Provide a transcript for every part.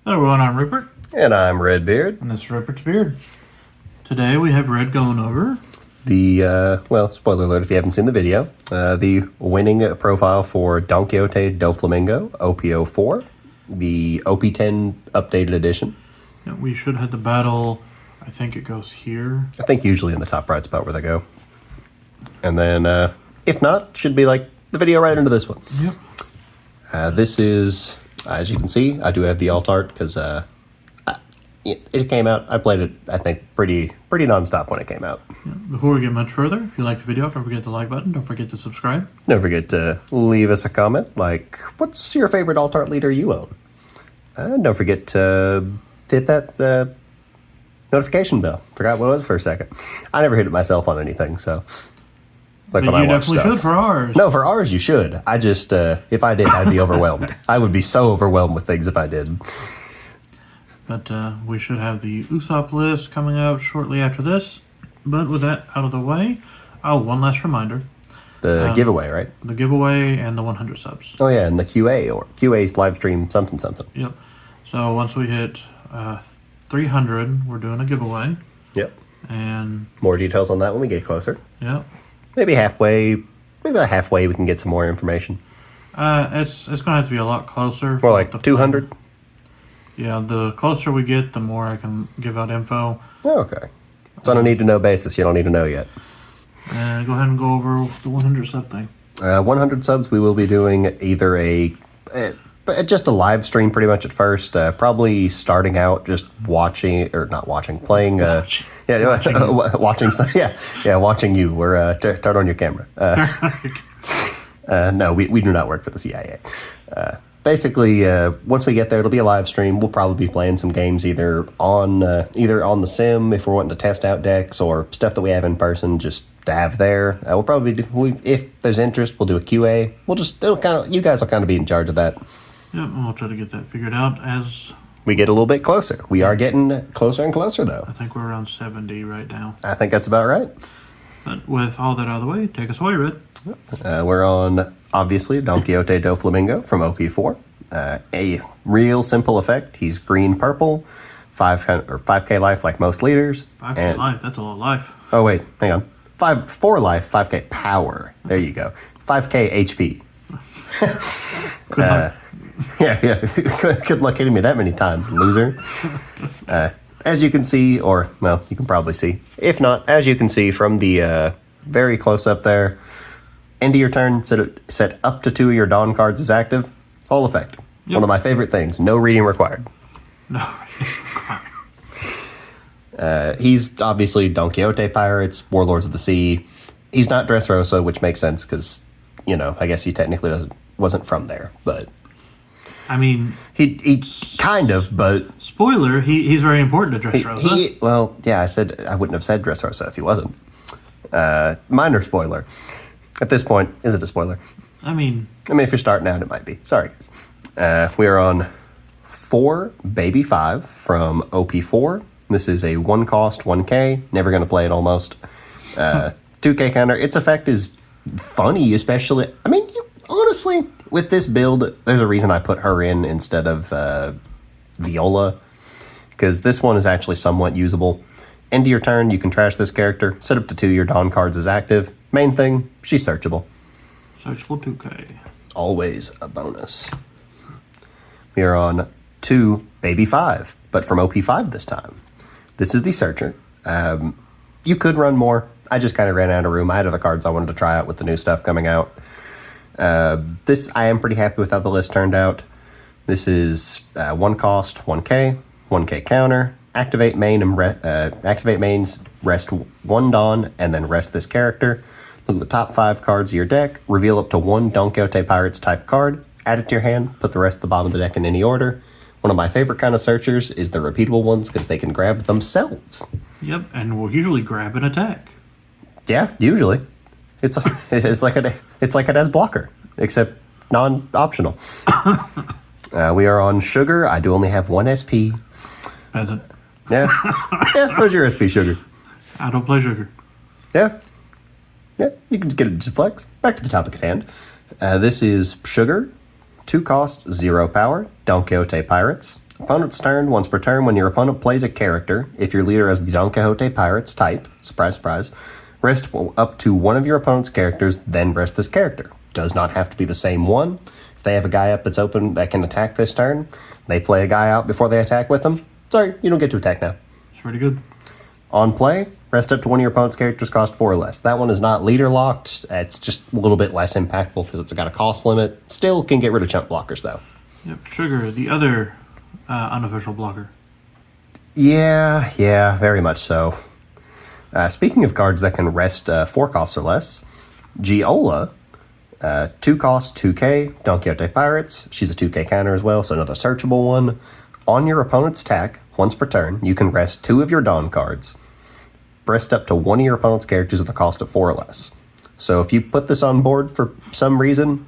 Hello everyone, I'm Rupert, And I'm Redbeard. and this is Rupert's Beard. Today we have Red going over Well, spoiler alert if you haven't seen the video, the winning profile for Donquixote Doflamingo, OP04, the OP10 updated edition. we should have the battle. I think it goes here. I think usually in the top right spot where they go. And then, if not, should be like the video right into this one. Yep. This is, as you can see, I do have the alt art because it came out. I played it, I think, pretty nonstop when it came out. Before we get much further, if you like the video, don't forget the like button. Don't forget to subscribe. Don't forget to leave us a comment like, what's your favorite alt art leader you own? And don't forget to hit that notification bell. Forgot what it was for a second. I never hit it myself on anything, so. Like But when you I watch definitely stuff. should for ours. No, for ours you should. I just, if I did, I'd be overwhelmed. I would be so overwhelmed with things if I did. But we should have the Usopp list coming out shortly after this. But with that out of the way, one last reminder. The giveaway, right? The giveaway and the 100 subs. Oh yeah, and the QA, or QA's live stream something. Yep. So once we hit 300, we're doing a giveaway. Yep. And, More details on that when we get closer. yep. Maybe about halfway we can get some more information. It's going to have to be a lot closer. More like 200? Yeah, the closer we get, the more I can give out info. Oh, okay. It's on a need-to-know basis. You don't need to know yet. And go ahead and go over the 100 sub thing. 100 subs, we will be doing either just a live stream pretty much at first. Probably starting out just watching, or not watching, playing. Watching Watching you. We're turn on your camera. No, we do not work for the CIA. Basically, once we get there, it'll be a live stream. We'll probably be playing some games either on the sim if we're wanting to test out decks, or stuff that we have in person just to have there. We'll probably if there's interest, we'll do a QA. You guys will kind of be in charge of that. Yep, and we'll try to get that figured out as We get a little bit closer. We are getting closer and closer, though. I think we're around 70 right now. I think that's about right. But with all that out of the way, take us away, Red. We're on, obviously, Donquixote Doflamingo from OP4. A real simple effect. He's green-purple, 5K life like most leaders. 5K life, that's a lot of life. Oh, wait, hang on. 4 life, 5K power. There you go. 5K HP. Good luck. Yeah. Good luck hitting me that many times, loser. As you can see, or, well, you can probably see. If not, as you can see from the very close up there, end of your turn, set up to 2 of your Dawn cards as active. Whole effect. Yep. One of my favorite things. No reading required. No. He's obviously Donquixote Pirates, Warlords of the Sea. He's not Dressrosa, which makes sense because, I guess he technically wasn't from there, but... I mean... He kind of, but... Spoiler, he's very important to Dressrosa. Well, yeah, I wouldn't have said Dressrosa if he wasn't. Minor spoiler. At this point, is it a spoiler? I mean, if you're starting out, it might be. Sorry, guys. We are on 4 Baby 5 from OP4. This is a 1-cost, 1K. Never going to play it almost. 2K counter. Its effect is funny, especially... honestly, with this build, there's a reason I put her in instead of Viola. Because this one is actually somewhat usable. End of your turn, you can trash this character. Set up to 2 your Dawn cards as active. Main thing, she's searchable. searchable 2K. Always a bonus. We are on 2 Baby 5, but from OP5 this time. This is the Searcher. You could run more. I just kind of ran out of room. I had other cards I wanted to try out with the new stuff coming out. This, I am pretty happy with how the list turned out. This is 1 cost, 1K, 1K counter. Activate main and activate mains, rest 1 Dawn, and then rest this character. Look at the top 5 cards of your deck. Reveal up to 1 Donquixote Pirates type card. Add it to your hand. Put the rest at the bottom of the deck in any order. One of my favorite kind of searchers is the repeatable ones because they can grab themselves. Yep, and we'll usually grab an attack. Yeah, usually. It's like it has blocker, except non-optional. We are on Sugar. I do only have 1 SP. Peasant. Yeah. Where's your SP, Sugar? I don't play Sugar. Yeah, you can just get it to flex. Back to the topic at hand. This is Sugar, 2 cost, 0 power, Donquixote Pirates, Opponent's turn. Once per turn, when your opponent plays a character, if your leader has the Donquixote Pirates type, surprise, surprise, rest up to one of your opponent's characters, then rest this character. Does not have to be the same one. If they have a guy up that's open that can attack this turn, they play a guy out before they attack with them. Sorry, you don't get to attack now. It's pretty good. On play, rest up to one of your opponent's characters, cost 4 or less. That one is not leader locked. It's just a little bit less impactful because it's got a cost limit. Still can get rid of chump blockers, though. Yep, Sugar, the other unofficial blocker. Yeah, very much so. Speaking of cards that can rest 4 costs or less, Giola, 2 costs, 2k, Donquixote Pirates. She's a 2k counter as well, so another searchable one. On your opponent's attack, once per turn, you can rest 2 of your Dawn cards. Rest up to one of your opponent's characters with a cost of 4 or less. So if you put this on board for some reason,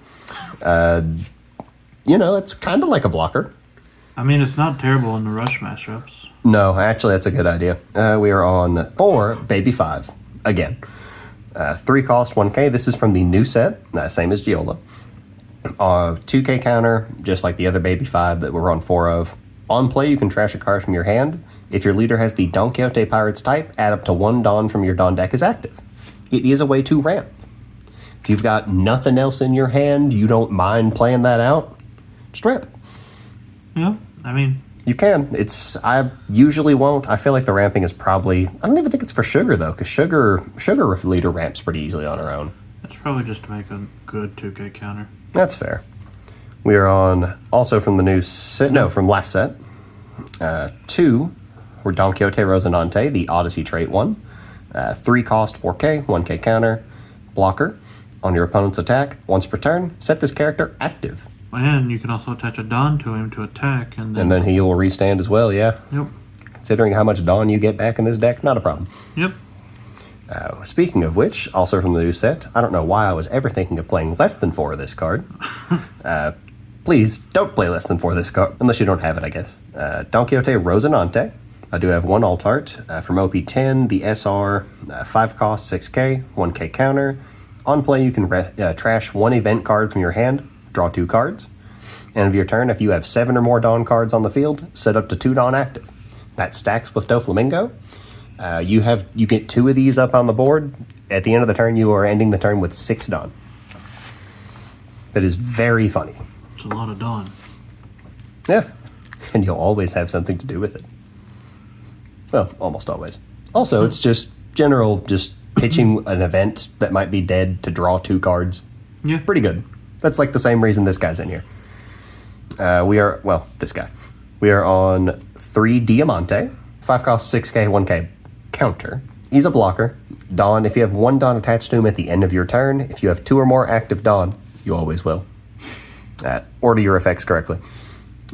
it's kind of like a blocker. I mean, it's not terrible in the rush matchups. No, actually, that's a good idea. We are on 4, Baby 5, again. 3 cost, 1k. This is from the new set, same as Giola. 2k counter, just like the other Baby 5 that we're on 4 of. On play, you can trash a card from your hand. If your leader has the Donquixote Pirates type, add up to 1 Dawn from your Dawn deck is active. It is a way to ramp. If you've got nothing else in your hand, you don't mind playing that out, just ramp. Yeah, I mean... You can. I usually won't. I feel like the ramping is probably... I don't even think it's for Sugar, though, because Sugar leader ramps pretty easily on her own. That's probably just to make a good 2k counter. That's fair. We are on, also from the new set... No, from last set. 2... We're Donquixote Rosinante, the Odyssey trait one. 3 cost, 4k, 1k counter, blocker. On your opponent's attack, once per turn, set this character active. And you can also attach a Dawn to him to attack. And then he will restand as well, yeah. Yep. Considering how much Dawn you get back in this deck, not a problem. Yep. Speaking of which, also from the new set, I don't know why I was ever thinking of playing less than 4 of this card. Please, don't play less than 4 of this card, unless you don't have it, I guess. Donquixote Rosinante. I do have 1 alt art from OP10, the SR, 5 cost, 6k, 1k counter. On play, you can trash 1 event card from your hand, draw 2 cards. End of your turn, if you have 7 or more Dawn cards on the field, set up to 2 Dawn active. That stacks with Doflamingo. You get 2 of these up on the board. At the end of the turn, you are ending the turn with 6 Dawn. That is very funny. It's a lot of Dawn. Yeah, and you'll always have something to do with it. Well, almost always. Also, it's just pitching an event that might be dead to draw 2 cards. Yeah. Pretty good. That's like the same reason this guy's in here. This guy. We are on 3 Diamante. 5 cost, 6k, 1k counter. He's a blocker. Dawn, if you have 1 Dawn attached to him at the end of your turn, if you have 2 or more active Dawn, you always will. Order your effects correctly.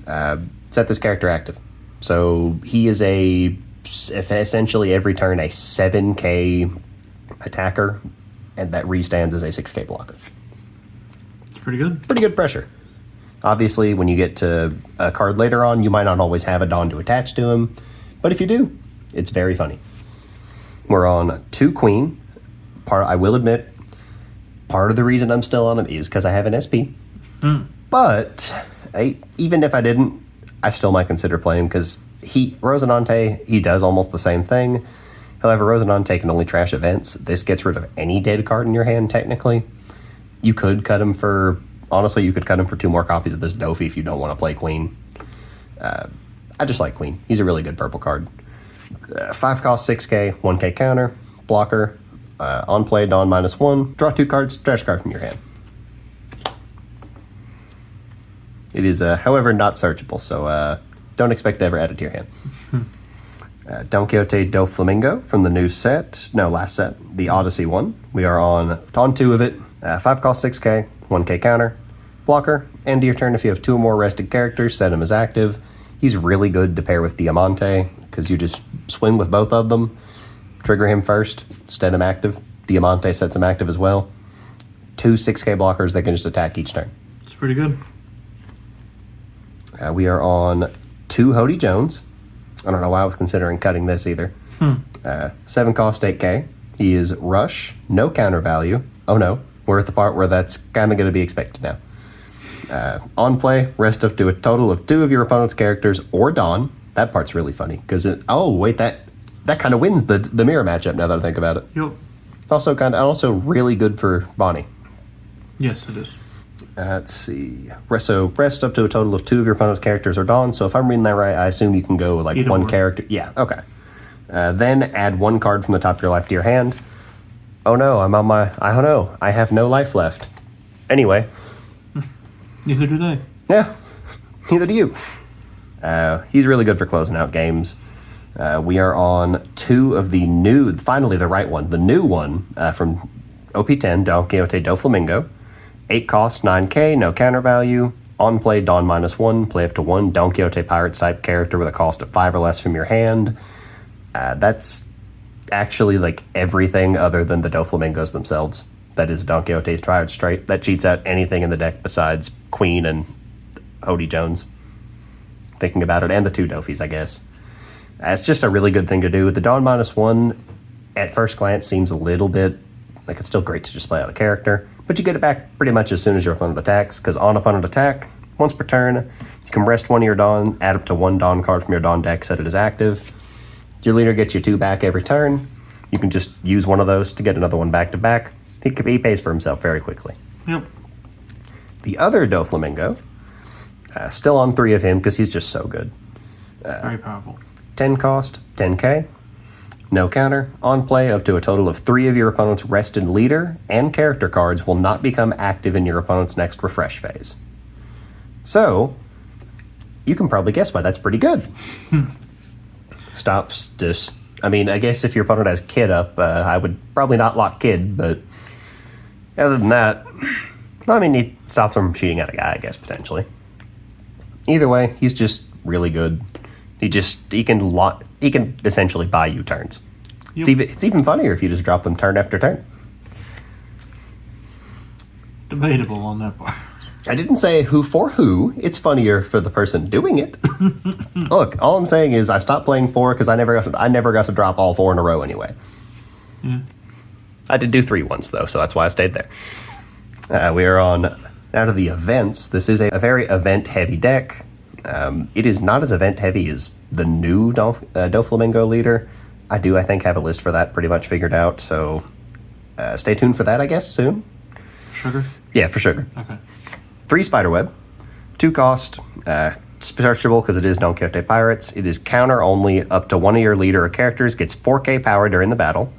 Set this character active. So he is essentially every turn a 7k attacker, and that restands as a 6k blocker. It's pretty good. Pretty good pressure. Obviously, when you get to a card later on, you might not always have a Dawn to attach to him, but if you do, it's very funny. We're on 2 Queen. I will admit, part of the reason I'm still on him is because I have an SP. But even if I didn't, I still might consider playing him because Rosinante, he does almost the same thing. However, Rosinante can only trash events. This gets rid of any dead card in your hand, technically. You could cut him for 2 more copies of this Doffy if you don't want to play Queen. I just like Queen. He's a really good purple card. 5 cost, 6k, 1k counter, blocker. On play, Dawn -1. Draw 2 cards, trash a card from your hand. It is, however, not searchable, so don't expect to ever add it to your hand. Donquixote Doflamingo from the new set. No, last set. The Odyssey one. We are on 2 of it. 5 cost, 6k, 1k counter. Blocker. End of your turn, if you have 2 or more rested characters, set him as active. He's really good to pair with Diamante, because you just swing with both of them. Trigger him first, set him active. Diamante sets him active as well. 2 6k blockers that can just attack each turn. It's pretty good. We are on 2 Hody Jones. I don't know why I was considering cutting this either. 7 cost, 8k. He is Rush, no counter value. Oh no, we're at the part where that's kind of going to be expected now. On play, rest up to a total of 2 of your opponent's characters or Dawn. That part's really funny because that kind of wins the mirror matchup. Now that I think about it, Yep. it's also really good for Bonnie. Yes, it is. Let's see. So rest up to a total of 2 of your opponent's characters or Dawn. So if I'm reading that right, I assume you can go like Either one or. character. Yeah. Okay. Then add 1 card from the top of your life to your hand. Oh no, I have no life left. Anyway. Neither do they. Yeah, neither do you. He's really good for closing out games. We are on 2 of the new, finally the right one, the new one from OP10, Donquixote Doflamingo. 8 cost, 9k, no counter value. On play, Dawn -1, play up to 1 Donquixote Pirate type character with a cost of 5 or less from your hand. That's actually like everything other than the Doflamingos themselves. That is Donquixote's Pirate Straight. That cheats out anything in the deck besides Queen and Hody Jones. Thinking about it, and the 2 Doffys, I guess. It's just a really good thing to do. The Dawn -1, at first glance, seems a little bit like it's still great to just play out a character, but you get it back pretty much as soon as your opponent attacks, because on opponent attack, once per turn, you can rest 1 of your Dawn, add up to 1 Dawn card from your Dawn deck, set it as active. Your leader gets you 2 back every turn. You can just use one of those to get another one back to back. He pays for himself very quickly. Yep. The other Doflamingo, still on 3 of him because he's just so good. Very powerful. 10 cost, 10k, no counter. On play, up to a total of 3 of your opponent's rested leader and character cards will not become active in your opponent's next refresh phase. So, you can probably guess why that's pretty good. Stops just... I mean, I guess if your opponent has Kid up, I would probably not lock Kid, but other than that, I mean, he stops him from shooting at a guy, I guess, potentially. Either way, he's just really good. He can essentially buy you turns. Yep. It's even funnier if you just drop them turn after turn. Debatable on that part. I didn't say who for who. It's funnier for the person doing it. Look, all I'm saying is I stopped playing 4 because I never got to drop all 4 in a row anyway. Yeah. I did do 3 once though, so that's why I stayed there. We are on now to the events. This is a very event-heavy deck. It is not as event-heavy as the new Doflamingo leader. I think, have a list for that pretty much figured out, so stay tuned for that, I guess, soon. Sugar? Yeah, for sugar. Okay. 3 Spiderweb, 2 cost, searchable because it is Donquixote Pirates. It is counter only up to 1 of your leader or characters gets 4k power during the battle.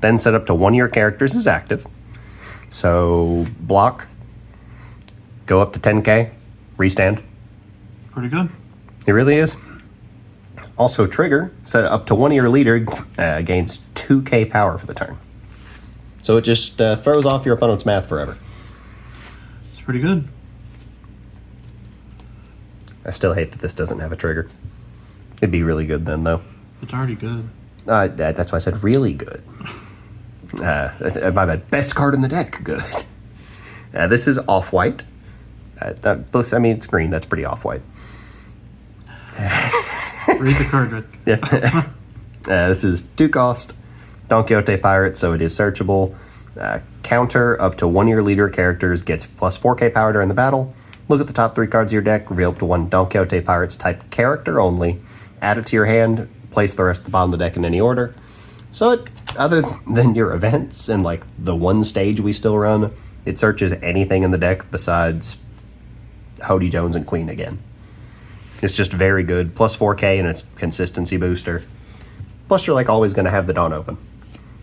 Then set up to 1 of your characters is active. So block, go up to 10k, restand. Pretty good. It really is. Also trigger, set up to 1 of your leader gains 2k power for the turn. So it just throws off your opponent's math forever. It's pretty good. I still hate that this doesn't have a trigger. It'd be really good then, though. It's already good. That's why I said really good. My bad. Best card in the deck. Good. This is off-white. That looks, I mean, it's green. That's pretty off-white. Read the card, Rick. Yeah. This is 2 cost. Donquixote Pirates, so it is searchable. Counter up to 1 of your leader characters gets plus 4k power during the battle. Look at the top 3 cards of your deck, reveal up to 1 Donquixote Pirates type character only. Add it to your hand, place the rest at the bottom of the deck in any order. So other than your events and like the 1 stage we still run, it searches anything in the deck besides Hody Jones and Queen again. It's just very good, plus 4k and its consistency booster. Plus you're like always going to have the Dawn open.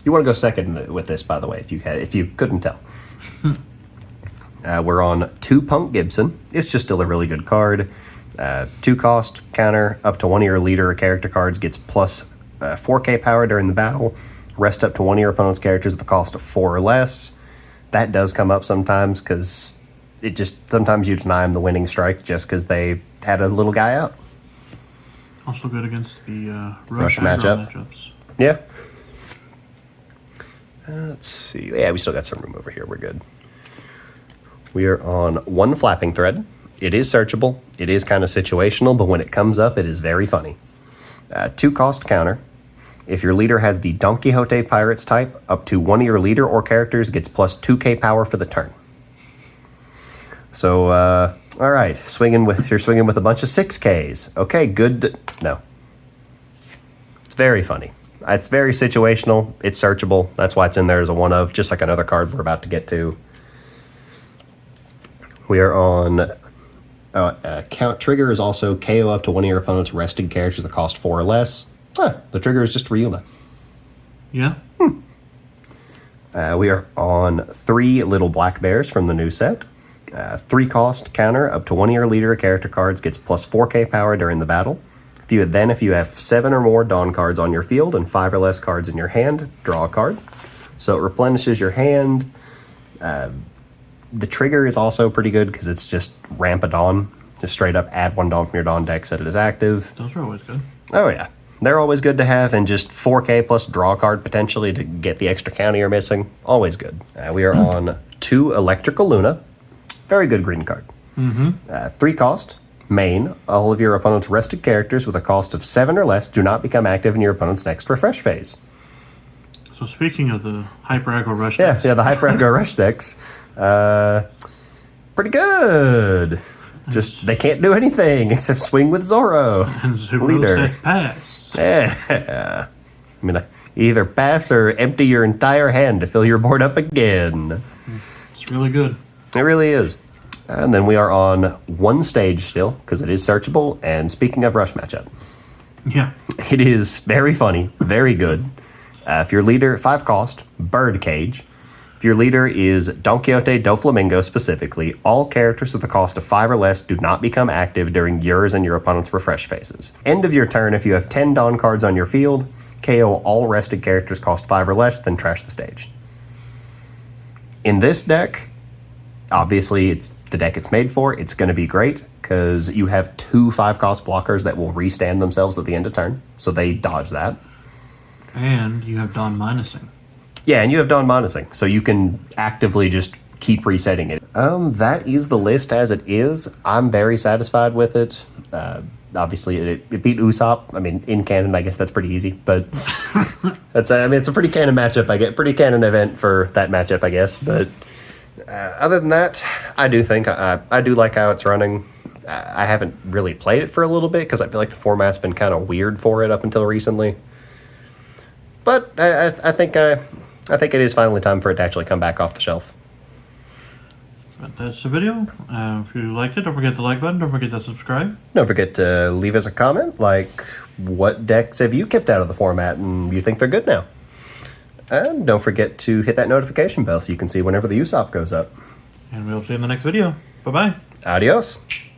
You want to go second with this, by the way, if you couldn't tell. We're on 2 Punk Gibson. It's just still a really good card. 2 cost, counter, up to 1 of your leader or character cards gets plus 4k power during the battle. Rest up to 1 of your opponent's characters at the cost of 4 or less. That does come up sometimes because sometimes you deny them the winning strike just because they had a little guy out. Also good against the Rush matchups. Yeah. Let's see. Yeah, we still got some room over here. We're good. We are on 1 Flapping Thread. It is searchable. It is kind of situational, but when it comes up, it is very funny. 2 cost counter. If your leader has the Donquixote Pirates type, up to 1 of your leader or characters gets plus 2k power for the turn. So All right, you're swinging with a bunch of 6Ks. Okay, good. No. It's very funny. It's very situational. It's searchable. That's why it's in there as a one of, just like another card we're about to get to. We are on... count trigger is also KO up to one of your opponent's rested characters that cost 4 or less. The trigger is just Ryuma. Yeah. We are on 3 little black bears from the new set. 3 cost counter up to one of your leader or character cards gets plus 4k power during the battle. If you have 7 or more Dawn cards on your field and 5 or less cards in your hand, draw a card. So it replenishes your hand. The trigger is also pretty good because it's just ramp a Dawn. Just straight up add 1 Dawn from your Dawn deck, set it as active. Those are always good. Oh yeah. They're always good to have, and just 4k plus draw a card potentially to get the extra counter you're missing. Always good. We are on 2 Electrical Luna. Very good green card. 3 cost. Main. All of your opponent's rested characters with a cost of 7 or less do not become active in your opponent's next refresh phase. So speaking of the Hyper Aggro Rush Yeah, decks, the Hyper Aggro Rush decks. Pretty good. Just, they can't do anything except swing with Zoro. and Zero Leader. Set Pass. Yeah. I mean, either pass or empty your entire hand to fill your board up again. It's really good. It really is. And then we are on 1 stage still, because it is searchable. And speaking of Rush matchup, Yeah. it is very funny, very good. If your leader, 5 cost, Bird Cage. If your leader is Donquixote Doflamingo specifically, all characters with a cost of 5 or less do not become active during yours and your opponent's refresh phases. End of your turn, if you have 10 Dawn cards on your field, KO all rested characters cost 5 or less, then trash the stage. In this deck, obviously it's the deck it's made for. It's going to be great because you have 2 5-cost blockers that will restand themselves at the end of turn, so they dodge that. And you have Dawn minusing. Yeah, and you have Dawn minusing, so you can actively just keep resetting it. That is the list as it is. I'm very satisfied with it. Obviously, it beat Usopp. I mean, in canon, I guess that's pretty easy, but it's a pretty canon matchup. Pretty canon event for that matchup, I guess. But other than that, I do think I do like how it's running. I haven't really played it for a little bit because I feel like the format's been kind of weird for it up until recently. But I think it is finally time for it to actually come back off the shelf. But that's the video. If you liked it, don't forget the like button. Don't forget to subscribe. Don't forget to leave us a comment, like what decks have you kept out of the format and you think they're good now. And don't forget to hit that notification bell so you can see whenever the Usopp goes up. And we'll see you in the next video. Bye-bye. Adios.